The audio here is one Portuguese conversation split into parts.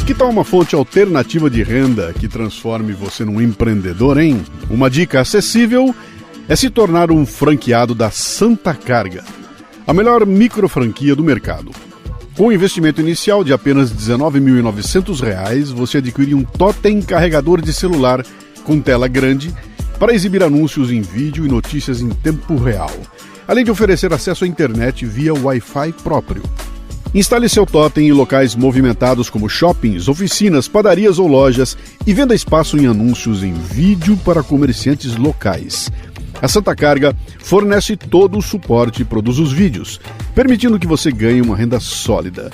que tal uma fonte alternativa de renda que transforme você num empreendedor, hein? Uma dica acessível é se tornar um franqueado da Santa Carga, a melhor microfranquia do mercado. Com um investimento inicial de apenas R$ 19.900, você adquire um totem carregador de celular com tela grande para exibir anúncios em vídeo e notícias em tempo real, além de oferecer acesso à internet via Wi-Fi próprio. Instale seu totem em locais movimentados como shoppings, oficinas, padarias ou lojas e venda espaço em anúncios em vídeo para comerciantes locais. A Santa Carga fornece todo o suporte e produz os vídeos, permitindo que você ganhe uma renda sólida.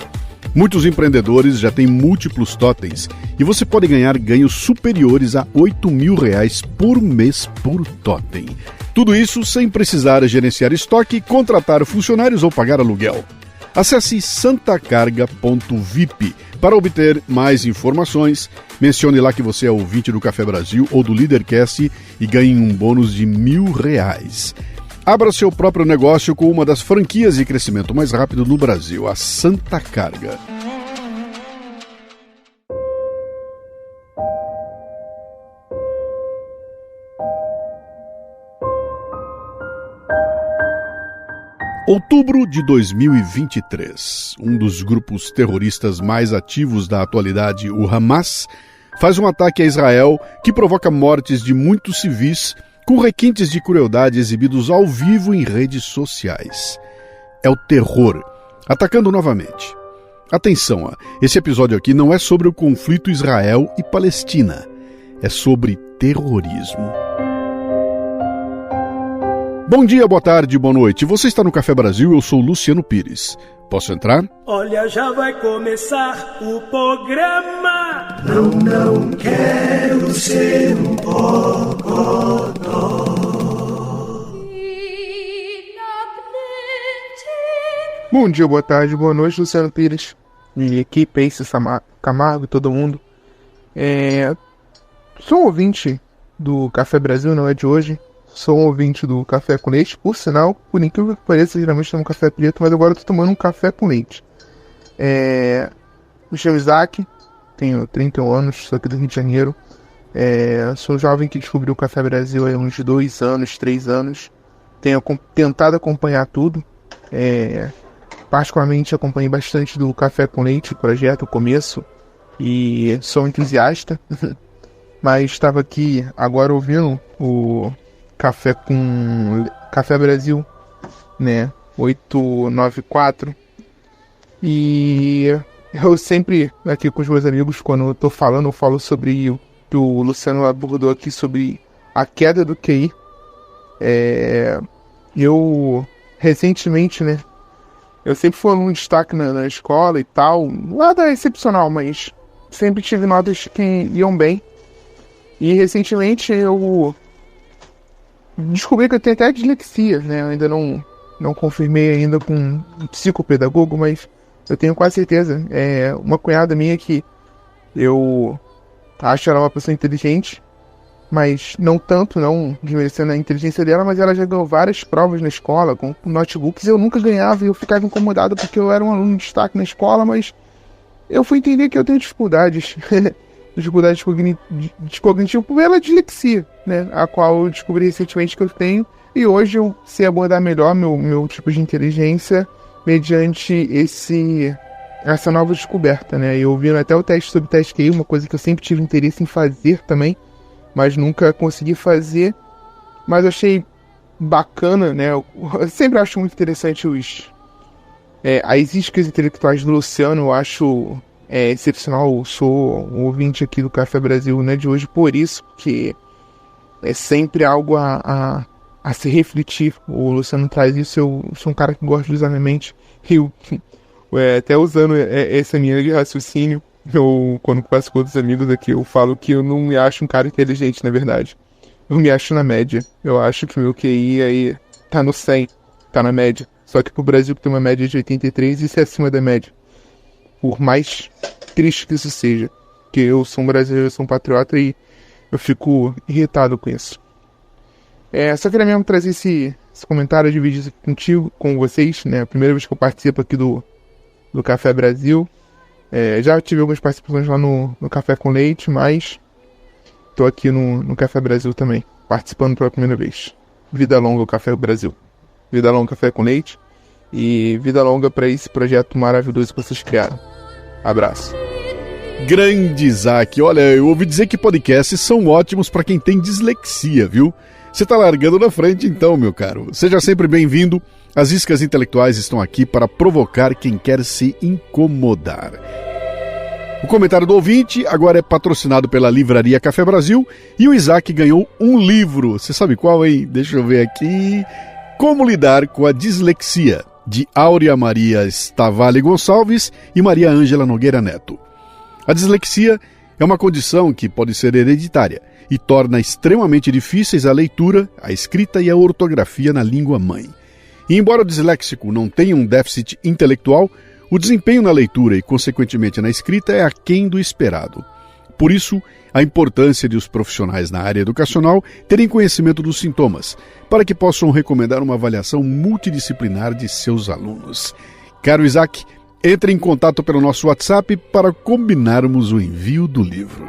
Muitos empreendedores já têm múltiplos totens e você pode ganhar ganhos superiores a R$ 8.000 por mês por totem. Tudo isso sem precisar gerenciar estoque, contratar funcionários ou pagar aluguel. Acesse santacarga.vip para obter mais informações. Mencione lá que você é ouvinte do Café Brasil ou do Leadercast e ganhe um bônus de R$ 1.000. Abra seu próprio negócio com uma das franquias de crescimento mais rápido no Brasil, a Santa Carga. Outubro de 2023, um dos grupos terroristas mais ativos da atualidade, o Hamas, faz um ataque a Israel que provoca mortes de muitos civis com requintes de crueldade exibidos ao vivo em redes sociais. É o terror, atacando novamente. Atenção, esse episódio aqui não é sobre o conflito Israel e Palestina, é sobre terrorismo. Bom dia, boa tarde, boa noite. Você está no Café Brasil, eu sou Luciano Pires. Posso entrar? Olha, já vai começar o programa. Não quero ser um bocodó. Bom dia, boa tarde, boa noite, Luciano Pires. Minha equipe, Ace Camargo e todo mundo. Sou um ouvinte do Café Brasil, não é de hoje. Sou um ouvinte do Café com Leite, por sinal, por incrível que pareça, geralmente tomo café preto, mas agora eu tô tomando um café com leite. Me chamo Isaac, tenho 31 anos, sou aqui do Rio de Janeiro. Sou um jovem que descobriu o Café Brasil há uns 2 anos, 3 anos. Tenho tentado acompanhar tudo. Particularmente acompanhei bastante do Café com Leite, o projeto, o começo. E sou um entusiasta, mas estava aqui agora ouvindo o Café Brasil, né, 894, e eu sempre, aqui com os meus amigos, quando eu tô falando, eu falo sobre o que o Luciano abordou aqui, sobre a queda do QI. Eu, recentemente, né, eu sempre fui um destaque na escola e tal, nada excepcional, mas sempre tive notas que iam bem, e recentemente eu descobri que eu tenho até dislexia, né? Eu ainda não confirmei ainda com um psicopedagogo, mas eu tenho quase certeza. Uma cunhada minha que eu acho ela uma pessoa inteligente, mas não tanto, não desmerecendo a inteligência dela, mas ela já ganhou várias provas na escola com notebooks. Eu nunca ganhava e eu ficava incomodado porque eu era um aluno de destaque na escola, mas eu fui entender que eu tenho dificuldades. Dificuldades cognitivas pela dislexia, né, a qual eu descobri recentemente que eu tenho, e hoje eu sei abordar melhor meu tipo de inteligência mediante essa nova descoberta, né. Eu vi até o teste sobre teste QI, uma coisa que eu sempre tive interesse em fazer também, mas nunca consegui fazer, mas eu achei bacana, né. Eu sempre acho muito interessante as iscas intelectuais do Luciano, eu acho excepcional. Eu sou um ouvinte aqui do Café Brasil, né, de hoje, por isso que é sempre algo a se refletir. O Luciano traz isso, eu sou um cara que gosta de usar minha mente, até usando essa minha de raciocínio, eu, quando passo com outros amigos aqui, eu falo que eu não me acho um cara inteligente, na verdade. Eu me acho na média. Eu acho que o meu QI aí tá no 100, tá na média. Só que pro Brasil, que tem uma média de 83, isso é acima da média. Por mais triste que isso seja, que eu sou um brasileiro, eu sou um patriota e eu fico irritado com isso. Só queria mesmo trazer esse comentário, dividir isso com vocês, né? A primeira vez que eu participo aqui do Café Brasil. Já tive algumas participações lá no Café com Leite, mas tô aqui no Café Brasil também, participando pela primeira vez. Vida longa o Café Brasil. Vida longa Café com Leite e vida longa para esse projeto maravilhoso que vocês criaram. Abraço. Grande Isaac, olha, eu ouvi dizer que podcasts são ótimos para quem tem dislexia, viu? Você tá largando na frente então, meu caro. Seja sempre bem-vindo. As iscas intelectuais estão aqui para provocar quem quer se incomodar. O comentário do ouvinte agora é patrocinado pela Livraria Café Brasil e o Isaac ganhou um livro. Você sabe qual, hein? Deixa eu ver aqui. Como lidar com a dislexia, de Áurea Maria Stavale Gonçalves e Maria Ângela Nogueira Neto. A dislexia é uma condição que pode ser hereditária e torna extremamente difíceis a leitura, a escrita e a ortografia na língua mãe. E embora o disléxico não tenha um déficit intelectual, o desempenho na leitura e, consequentemente, na escrita é aquém do esperado. Por isso, a importância de os profissionais na área educacional terem conhecimento dos sintomas, para que possam recomendar uma avaliação multidisciplinar de seus alunos. Caro Isaac, entre em contato pelo nosso WhatsApp para combinarmos o envio do livro.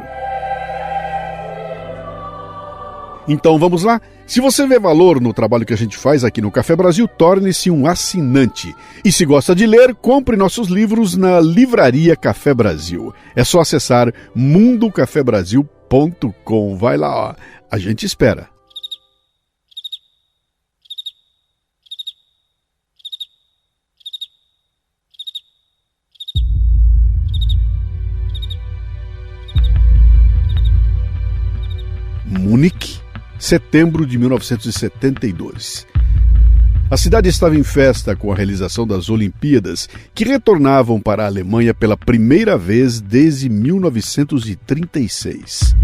Então vamos lá? Se você vê valor no trabalho que a gente faz aqui no Café Brasil, torne-se um assinante. E se gosta de ler, compre nossos livros na Livraria Café Brasil. É só acessar mundocafebrasil.com. Vai lá, ó. A gente espera. Munique, setembro de 1972. A cidade estava em festa com a realização das Olimpíadas, que retornavam para a Alemanha pela primeira vez desde 1936.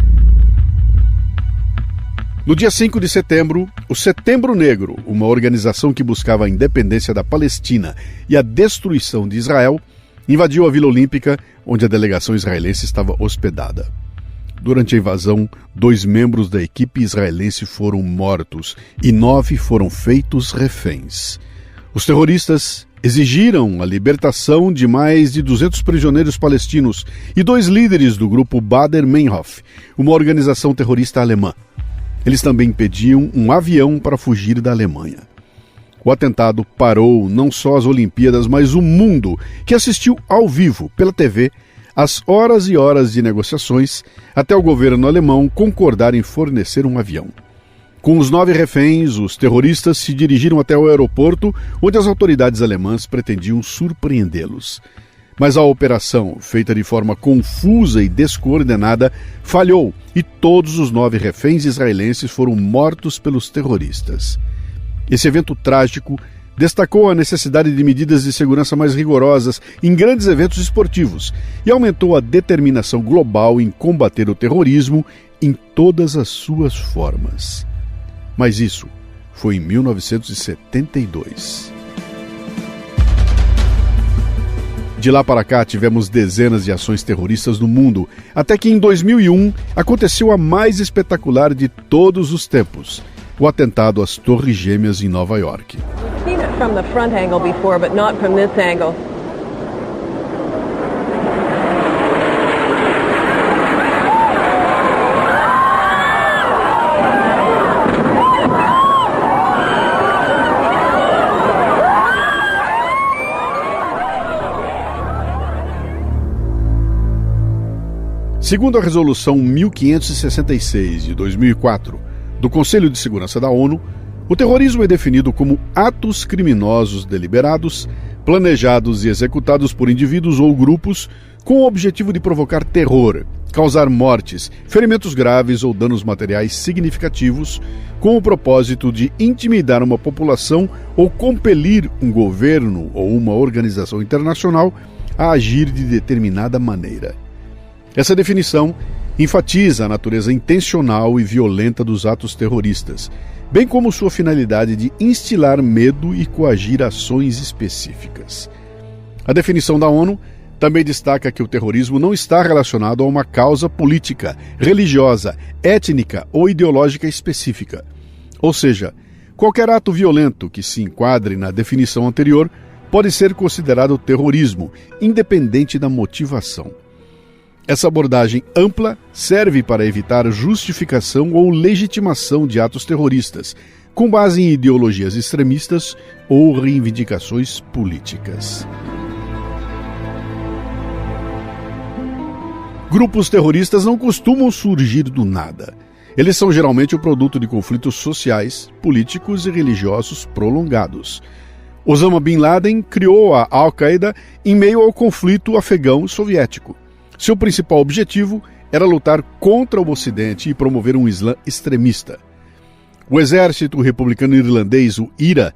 No dia 5 de setembro, o Setembro Negro, uma organização que buscava a independência da Palestina e a destruição de Israel, invadiu a Vila Olímpica, onde a delegação israelense estava hospedada. Durante a invasão, 2 membros da equipe israelense foram mortos e 9 foram feitos reféns. Os terroristas exigiram a libertação de mais de 200 prisioneiros palestinos e 2 líderes do grupo Baader-Meinhof, uma organização terrorista alemã. Eles também pediam um avião para fugir da Alemanha. O atentado parou não só as Olimpíadas, mas o mundo, que assistiu ao vivo pela TV as horas e horas de negociações até o governo alemão concordar em fornecer um avião. Com os 9 reféns, os terroristas se dirigiram até o aeroporto, onde as autoridades alemãs pretendiam surpreendê-los. Mas a operação, feita de forma confusa e descoordenada, falhou e todos os 9 reféns israelenses foram mortos pelos terroristas. Esse evento trágico destacou a necessidade de medidas de segurança mais rigorosas em grandes eventos esportivos e aumentou a determinação global em combater o terrorismo em todas as suas formas. Mas isso foi em 1972. De lá para cá tivemos dezenas de ações terroristas no mundo, até que em 2001 aconteceu a mais espetacular de todos os tempos, o atentado às Torres Gêmeas em Nova York. From the front angle before, but not from this angle. Segundo a Resolução 1566 de 2004 do Conselho de Segurança da ONU, o terrorismo é definido como atos criminosos deliberados, planejados e executados por indivíduos ou grupos com o objetivo de provocar terror, causar mortes, ferimentos graves ou danos materiais significativos, com o propósito de intimidar uma população ou compelir um governo ou uma organização internacional a agir de determinada maneira. Essa definição enfatiza a natureza intencional e violenta dos atos terroristas, bem como sua finalidade de instilar medo e coagir ações específicas. A definição da ONU também destaca que o terrorismo não está relacionado a uma causa política, religiosa, étnica ou ideológica específica. Ou seja, qualquer ato violento que se enquadre na definição anterior pode ser considerado terrorismo, independente da motivação. Essa abordagem ampla serve para evitar justificação ou legitimação de atos terroristas, com base em ideologias extremistas ou reivindicações políticas. Grupos terroristas não costumam surgir do nada. Eles são geralmente o produto de conflitos sociais, políticos e religiosos prolongados. Osama Bin Laden criou a Al-Qaeda em meio ao conflito afegão soviético. Seu principal objetivo era lutar contra o Ocidente e promover um Islã extremista. O exército republicano irlandês, o IRA,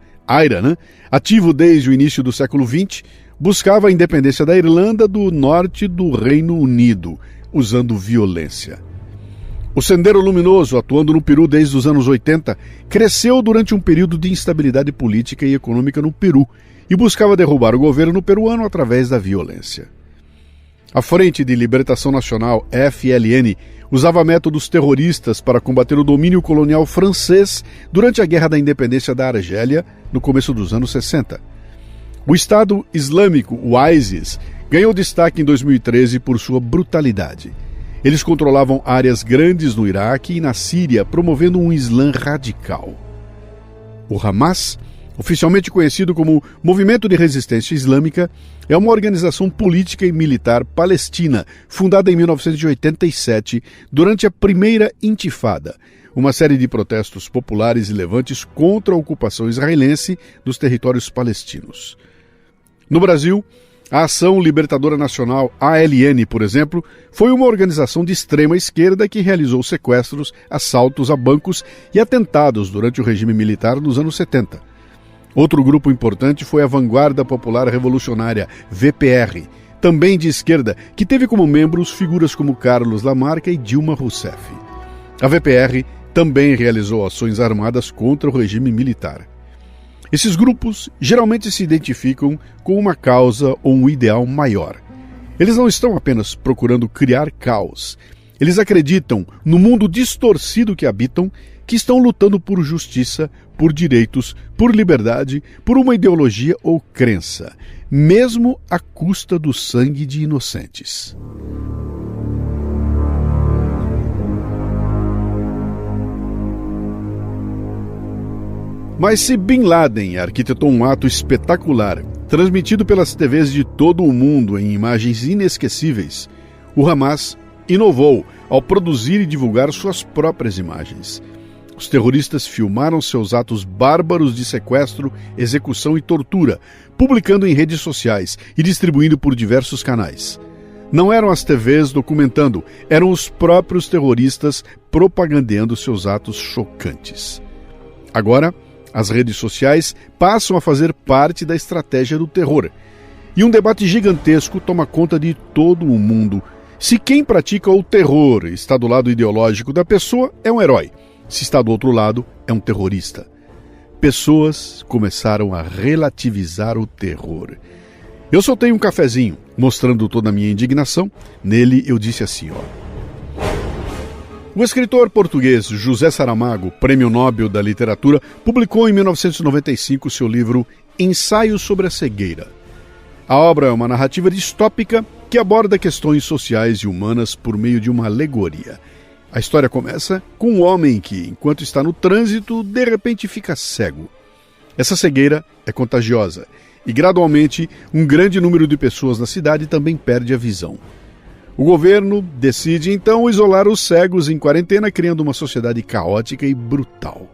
ativo desde o início do século XX, buscava a independência da Irlanda do Norte do Reino Unido, usando violência. O Sendero Luminoso, atuando no Peru desde os anos 80, cresceu durante um período de instabilidade política e econômica no Peru e buscava derrubar o governo peruano através da violência. A Frente de Libertação Nacional, FLN, usava métodos terroristas para combater o domínio colonial francês durante a Guerra da Independência da Argélia, no começo dos anos 60. O Estado Islâmico, o ISIS, ganhou destaque em 2013 por sua brutalidade. Eles controlavam áreas grandes no Iraque e na Síria, promovendo um Islã radical. O Hamas, oficialmente conhecido como Movimento de Resistência Islâmica, é uma organização política e militar palestina, fundada em 1987, durante a primeira Intifada, uma série de protestos populares e levantes contra a ocupação israelense dos territórios palestinos. No Brasil, a Ação Libertadora Nacional, ALN, por exemplo, foi uma organização de extrema esquerda que realizou sequestros, assaltos a bancos e atentados durante o regime militar nos anos 70. Outro grupo importante foi a Vanguarda Popular Revolucionária, VPR, também de esquerda, que teve como membros figuras como Carlos Lamarca e Dilma Rousseff. A VPR também realizou ações armadas contra o regime militar. Esses grupos geralmente se identificam com uma causa ou um ideal maior. Eles não estão apenas procurando criar caos. Eles acreditam no mundo distorcido que habitam, que estão lutando por justiça, por direitos, por liberdade, por uma ideologia ou crença, mesmo à custa do sangue de inocentes. Mas se Bin Laden arquitetou um ato espetacular, transmitido pelas TVs de todo o mundo em imagens inesquecíveis, o Hamas inovou ao produzir e divulgar suas próprias imagens. Os terroristas filmaram seus atos bárbaros de sequestro, execução e tortura, publicando em redes sociais e distribuindo por diversos canais. Não eram as TVs documentando, eram os próprios terroristas propagandeando seus atos chocantes. Agora, as redes sociais passam a fazer parte da estratégia do terror. E um debate gigantesco toma conta de todo o mundo. Se quem pratica o terror está do lado ideológico da pessoa, é um herói. Se está do outro lado, é um terrorista. Pessoas começaram a relativizar o terror. Eu soltei um cafezinho, mostrando toda a minha indignação. Nele eu disse assim, O escritor português José Saramago, Prêmio Nobel da Literatura, publicou em 1995 seu livro Ensaio sobre a Cegueira. A obra é uma narrativa distópica que aborda questões sociais e humanas por meio de uma alegoria. A história começa com um homem que, enquanto está no trânsito, de repente fica cego. Essa cegueira é contagiosa e, gradualmente, um grande número de pessoas na cidade também perde a visão. O governo decide, então, isolar os cegos em quarentena, criando uma sociedade caótica e brutal.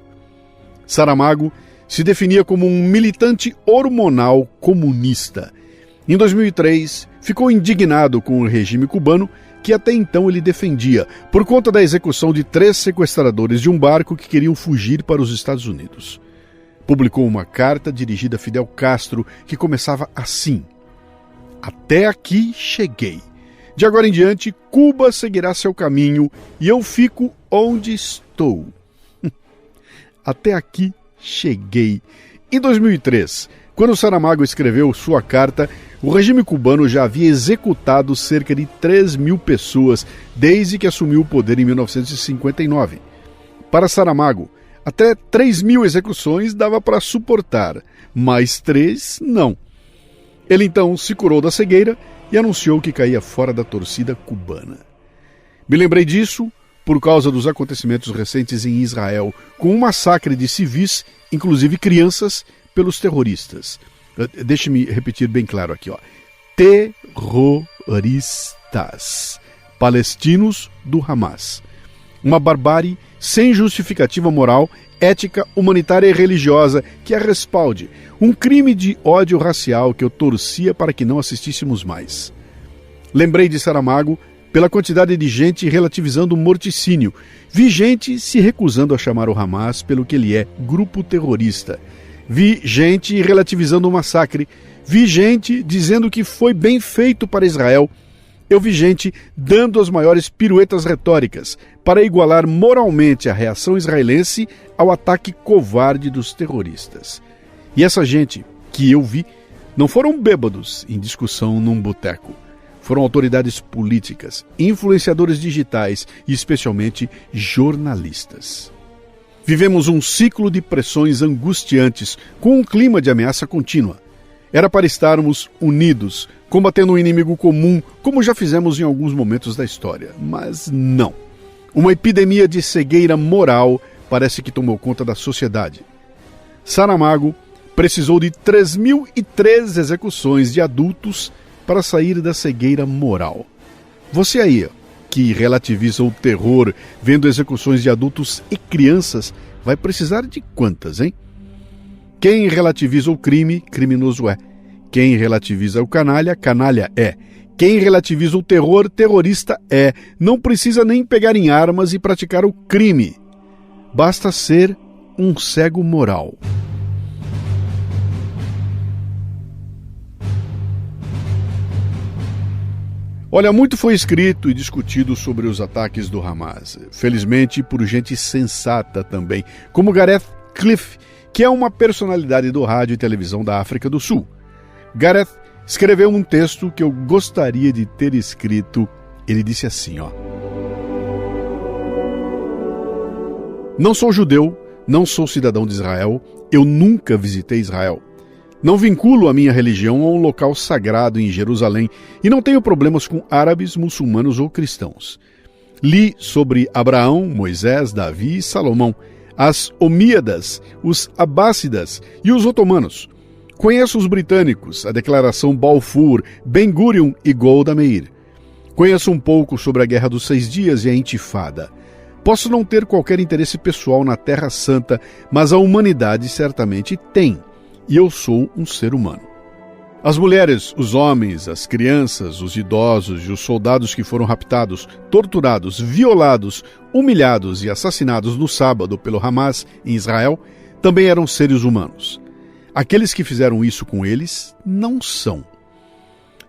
Saramago se definia como um militante hormonal comunista. Em 2003, ficou indignado com o regime cubano, que até então ele defendia, por conta da execução de 3 sequestradores de um barco que queriam fugir para os Estados Unidos. Publicou uma carta dirigida a Fidel Castro, que começava assim: Até aqui cheguei. De agora em diante, Cuba seguirá seu caminho e eu fico onde estou. Até aqui cheguei. Em 2003, quando Saramago escreveu sua carta, o regime cubano já havia executado cerca de 3.000 pessoas desde que assumiu o poder em 1959. Para Saramago, até 3.000 execuções dava para suportar, mas 3 não. Ele então se curou da cegueira e anunciou que caía fora da torcida cubana. Me lembrei disso por causa dos acontecimentos recentes em Israel, com um massacre de civis, inclusive crianças, pelos terroristas. Deixe-me repetir bem claro aqui, ó. Terroristas palestinos do Hamas. Uma barbárie sem justificativa moral, ética, humanitária e religiosa que a respalde. Um crime de ódio racial que eu torcia para que não assistíssemos mais. Lembrei de Saramago pela quantidade de gente relativizando o morticínio. Vi gente se recusando a chamar o Hamas pelo que ele é, grupo terrorista. Vi gente relativizando o massacre. Vi gente dizendo que foi bem feito para Israel. Eu vi gente dando as maiores piruetas retóricas para igualar moralmente a reação israelense ao ataque covarde dos terroristas. E essa gente que eu vi não foram bêbados em discussão num boteco. Foram autoridades políticas, influenciadores digitais e especialmente jornalistas. Vivemos um ciclo de pressões angustiantes com um clima de ameaça contínua. Era para estarmos unidos, combatendo um inimigo comum, como já fizemos em alguns momentos da história. Mas não. Uma epidemia de cegueira moral parece que tomou conta da sociedade. Saramago precisou de 3.003 execuções de adultos para sair da cegueira moral. Você aí, que relativiza o terror vendo execuções de adultos e crianças, vai precisar de quantas, hein? Quem relativiza o crime, criminoso é. Quem relativiza o canalha, canalha é. Quem relativiza o terror, terrorista é. Não precisa nem pegar em armas e praticar o crime. Basta ser um cego moral. Olha, muito foi escrito e discutido sobre os ataques do Hamas. Felizmente por gente sensata também, como Gareth Cliff, que é uma personalidade do rádio e televisão da África do Sul. Gareth escreveu um texto que eu gostaria de ter escrito. Ele disse assim, ó. Não sou judeu, não sou cidadão de Israel, eu nunca visitei Israel. Não vinculo a minha religião a um local sagrado em Jerusalém e não tenho problemas com árabes, muçulmanos ou cristãos. Li sobre Abraão, Moisés, Davi e Salomão, as Omíadas, os Abássidas e os otomanos. Conheço os britânicos, a Declaração Balfour, Ben-Gurion e Golda Meir. Conheço um pouco sobre a Guerra dos 6 Dias e a Intifada. Posso não ter qualquer interesse pessoal na Terra Santa, mas a humanidade certamente tem. E eu sou um ser humano. As mulheres, os homens, as crianças, os idosos e os soldados que foram raptados, torturados, violados, humilhados e assassinados no sábado pelo Hamas em Israel também eram seres humanos. Aqueles que fizeram isso com eles não são.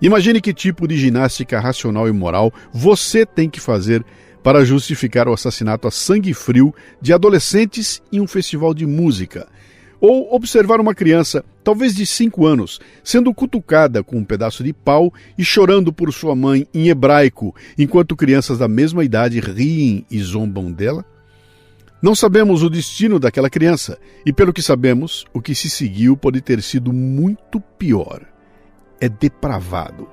Imagine que tipo de ginástica racional e moral você tem que fazer para justificar o assassinato a sangue frio de adolescentes em um festival de música. Ou observar uma criança, talvez de 5 anos, sendo cutucada com um pedaço de pau e chorando por sua mãe em hebraico, enquanto crianças da mesma idade riem e zombam dela? Não sabemos o destino daquela criança, e pelo que sabemos, o que se seguiu pode ter sido muito pior. É depravado.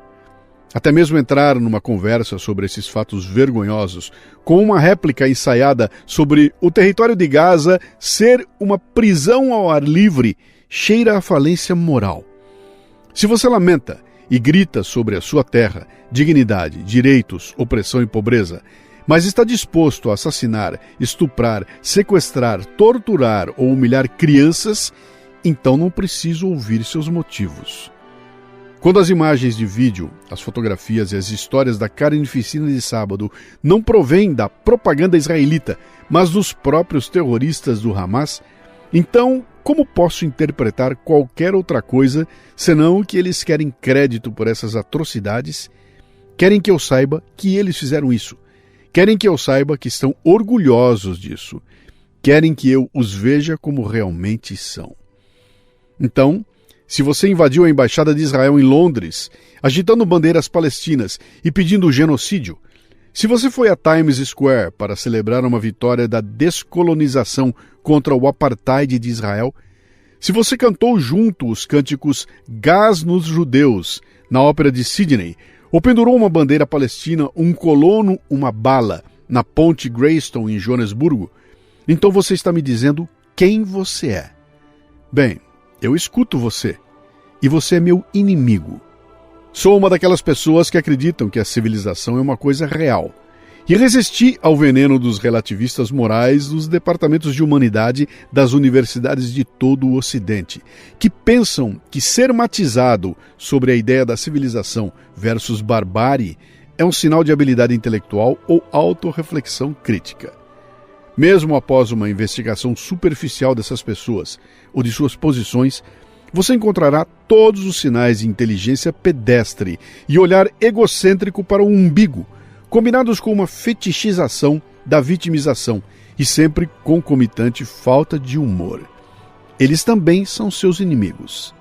Até mesmo entrar numa conversa sobre esses fatos vergonhosos, com uma réplica ensaiada sobre o território de Gaza ser uma prisão ao ar livre, cheira a falência moral. Se você lamenta e grita sobre a sua terra, dignidade, direitos, opressão e pobreza, mas está disposto a assassinar, estuprar, sequestrar, torturar ou humilhar crianças, então não preciso ouvir seus motivos. Quando as imagens de vídeo, as fotografias e as histórias da carnificina de sábado não provêm da propaganda israelita, mas dos próprios terroristas do Hamas, então como posso interpretar qualquer outra coisa senão que eles querem crédito por essas atrocidades? Querem que eu saiba que eles fizeram isso. Querem que eu saiba que estão orgulhosos disso. Querem que eu os veja como realmente são. Então, se você invadiu a Embaixada de Israel em Londres, agitando bandeiras palestinas e pedindo genocídio, se você foi a Times Square para celebrar uma vitória da descolonização contra o apartheid de Israel, Se você cantou junto os cânticos Gás nos Judeus, na ópera de Sydney, ou pendurou uma bandeira palestina, um colono, uma bala, na ponte Greystone em Joanesburgo, então você está me dizendo quem você é. Bem, eu escuto você, e você é meu inimigo. Sou uma daquelas pessoas que acreditam que a civilização é uma coisa real, e resisti ao veneno dos relativistas morais dos departamentos de humanidade das universidades de todo o Ocidente, que pensam que ser matizado sobre a ideia da civilização versus barbárie é um sinal de habilidade intelectual ou autorreflexão crítica. Mesmo após uma investigação superficial dessas pessoas ou de suas posições, você encontrará todos os sinais de inteligência pedestre e olhar egocêntrico para o umbigo, combinados com uma fetichização da vitimização e sempre concomitante falta de humor. Eles também são seus inimigos.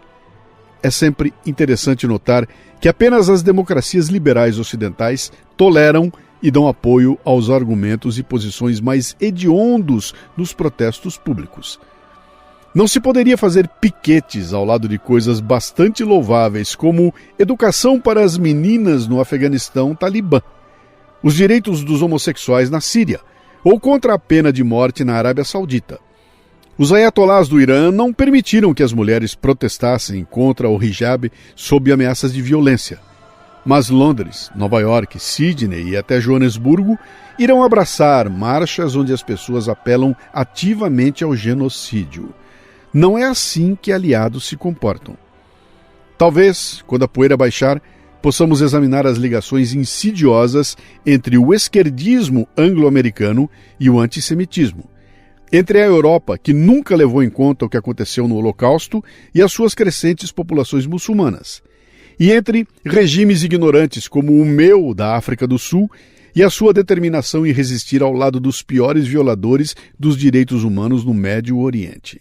É sempre interessante notar que apenas as democracias liberais ocidentais toleram e dão apoio aos argumentos e posições mais hediondos nos protestos públicos. Não se poderia fazer piquetes ao lado de coisas bastante louváveis como educação para as meninas no Afeganistão talibã, os direitos dos homossexuais na Síria, ou contra a pena de morte na Arábia Saudita. Os ayatolás do Irã não permitiram que as mulheres protestassem contra o hijab sob ameaças de violência. Mas Londres, Nova York, Sydney e até Joanesburgo irão abraçar marchas onde as pessoas apelam ativamente ao genocídio. Não é assim que aliados se comportam. Talvez, quando a poeira baixar, possamos examinar as ligações insidiosas entre o esquerdismo anglo-americano e o antissemitismo, entre a Europa, que nunca levou em conta o que aconteceu no Holocausto, e as suas crescentes populações muçulmanas, e entre regimes ignorantes como o meu da África do Sul e a sua determinação em resistir ao lado dos piores violadores dos direitos humanos no Médio Oriente.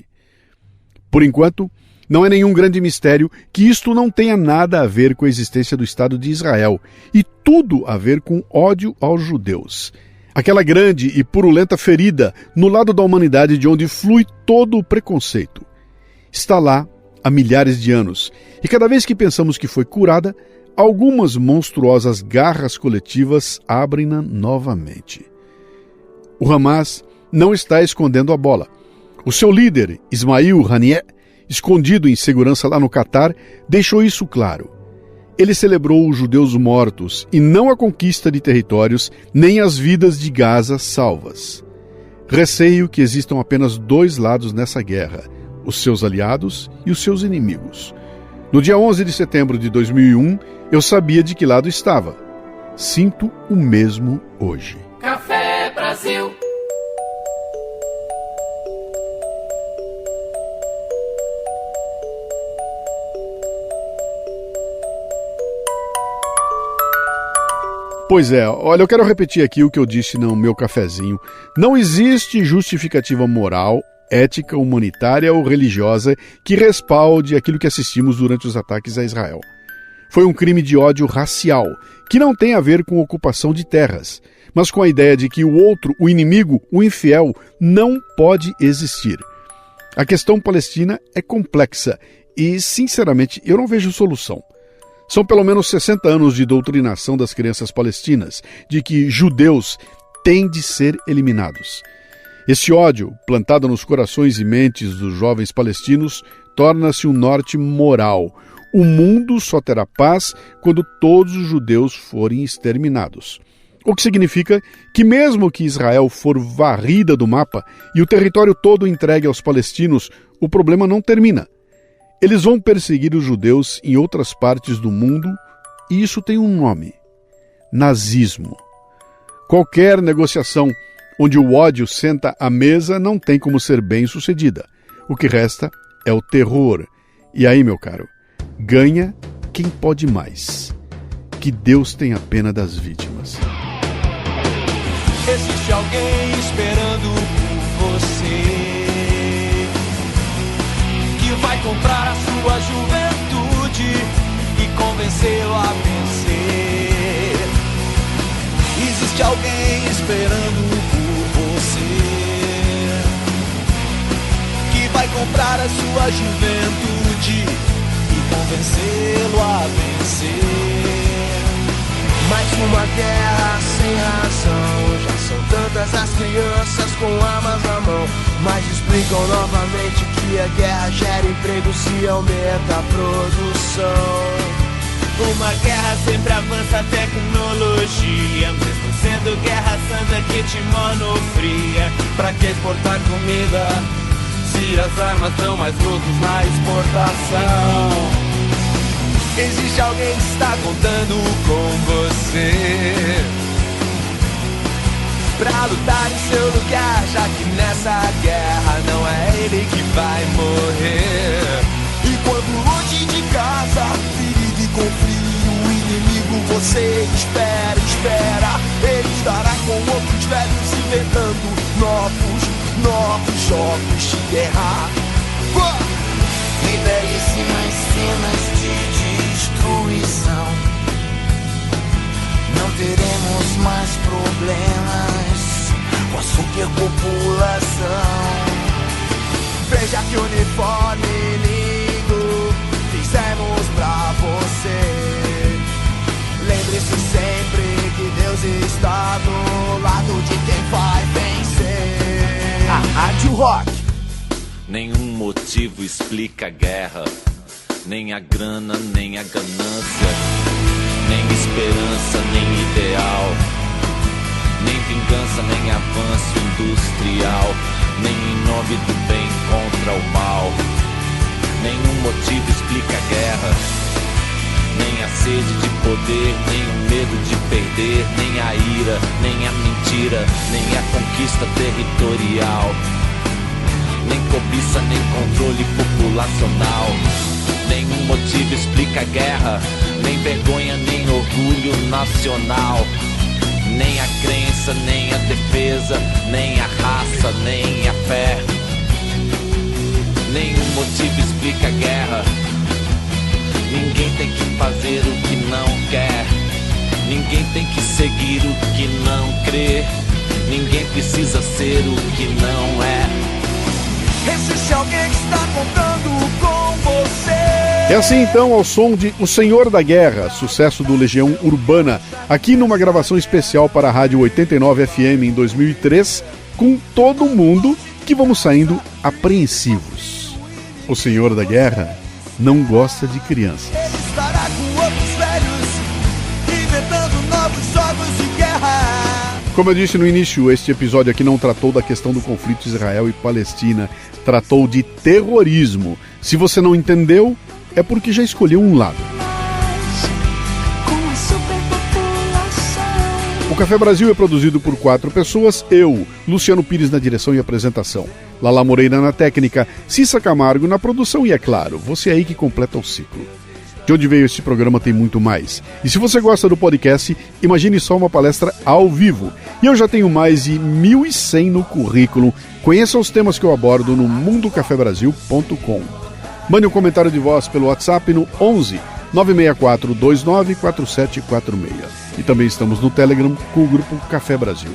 Por enquanto, não é nenhum grande mistério que isto não tenha nada a ver com a existência do Estado de Israel e tudo a ver com ódio aos judeus. Aquela grande e purulenta ferida no lado da humanidade de onde flui todo o preconceito. Está lá há milhares de anos e cada vez que pensamos que foi curada, algumas monstruosas garras coletivas abrem-na novamente. O Hamas não está escondendo a bola. O seu líder, Ismail Haniyeh, escondido em segurança lá no Catar, deixou isso claro. Ele celebrou os judeus mortos e não a conquista de territórios nem as vidas de Gaza salvas. Receio que existam apenas dois lados nessa guerra, os seus aliados e os seus inimigos. No dia 11 de setembro de 2001, eu sabia de que lado estava. Sinto o mesmo hoje. Café Brasil. Pois é, olha, eu quero repetir aqui o que eu disse no meu cafezinho. Não existe justificativa moral, ética, humanitária ou religiosa que respalde aquilo que assistimos durante os ataques a Israel. Foi um crime de ódio racial, que não tem a ver com ocupação de terras, mas com a ideia de que o outro, o inimigo, o infiel, não pode existir. A questão palestina é complexa e, sinceramente, eu não vejo solução. São pelo menos 60 anos de doutrinação das crianças palestinas, de que judeus têm de ser eliminados. Esse ódio, plantado nos corações e mentes dos jovens palestinos, torna-se um norte moral. O mundo só terá paz quando todos os judeus forem exterminados. O que significa que mesmo que Israel for varrida do mapa e o território todo entregue aos palestinos, o problema não termina. Eles vão perseguir os judeus em outras partes do mundo e isso tem um nome: nazismo. Qualquer negociação onde o ódio senta à mesa não tem como ser bem-sucedida. O que resta é o terror. E aí, meu caro, ganha quem pode mais. Que Deus tenha pena das vítimas. Existe alguém esperando por você, que vai comprar a sua juventude e convencê-lo a vencer. Existe alguém esperando por você, que vai comprar a sua juventude e convencê-lo a vencer. Mais uma guerra sem razão, já são tantas as crianças com armas na mão, mas explicam novamente que a guerra gera emprego se aumenta a produção. Uma guerra sempre avança a tecnologia, mesmo sendo guerra santa que te monofria. Pra que exportar comida, se as armas dão mais lucros na exportação? Existe alguém que está contando com você pra lutar em seu lugar, já que nessa guerra não é ele que vai morrer. E quando longe de casa, ferido e com frio, o inimigo você espera, espera. Ele estará com outros velhos inventando novos jogos de guerra. E belíssimas cenas de destruição. Não teremos mais problemas com a superpopulação. Veja que uniforme lindo fizemos pra você. Lembre-se sempre que Deus está do lado de quem vai vencer. A Rádio Rock. Nenhum motivo explica a guerra, nem a grana, nem a ganância, nem esperança, nem ideal, nem vingança, nem avanço industrial, nem em nome do bem contra o mal. Nenhum motivo explica a guerra, nem a sede de poder, nem o medo de perder, nem a ira, nem a mentira, nem a conquista territorial, nem cobiça, nem controle populacional. Nenhum motivo explica a guerra, nem vergonha, nem orgulho nacional, nem a crença, nem a defesa, nem a raça, nem a fé. Nenhum motivo explica a guerra. Ninguém tem que fazer o que não quer, ninguém tem que seguir o que não crê, ninguém precisa ser o que não é. Existe alguém que está contando com você. É assim então, ao som de O Senhor da Guerra, sucesso do Legião Urbana, aqui numa gravação especial para a Rádio 89 FM em 2003, com todo mundo que vamos saindo apreensivos. O Senhor da Guerra não gosta de crianças. Ele estará com outros velhos, inventando novos jogos de guerra. Como eu disse no início, este episódio aqui não tratou da questão do conflito Israel e Palestina, tratou de terrorismo. Se você não entendeu, é porque já escolheu um lado. O Café Brasil é produzido por 4 pessoas, eu, Luciano Pires na direção e apresentação, Lala Moreira na técnica, Cissa Camargo na produção e, é claro, você aí que completa o ciclo. De onde veio este programa tem muito mais. E se você gosta do podcast, imagine só uma palestra ao vivo. E eu já tenho mais de 1.100 no currículo. Conheça os temas que eu abordo no mundocafebrasil.com. Mande um comentário de voz pelo WhatsApp no 11 964 29 4746. E também estamos no Telegram com o grupo Café Brasil.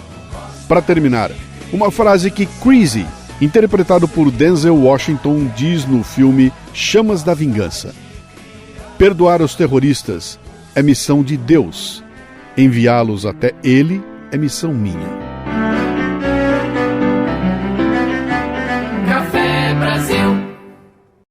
Para terminar, uma frase que Crazy, interpretado por Denzel Washington, diz no filme Chamas da Vingança. Perdoar os terroristas é missão de Deus. Enviá-los até ele é missão minha.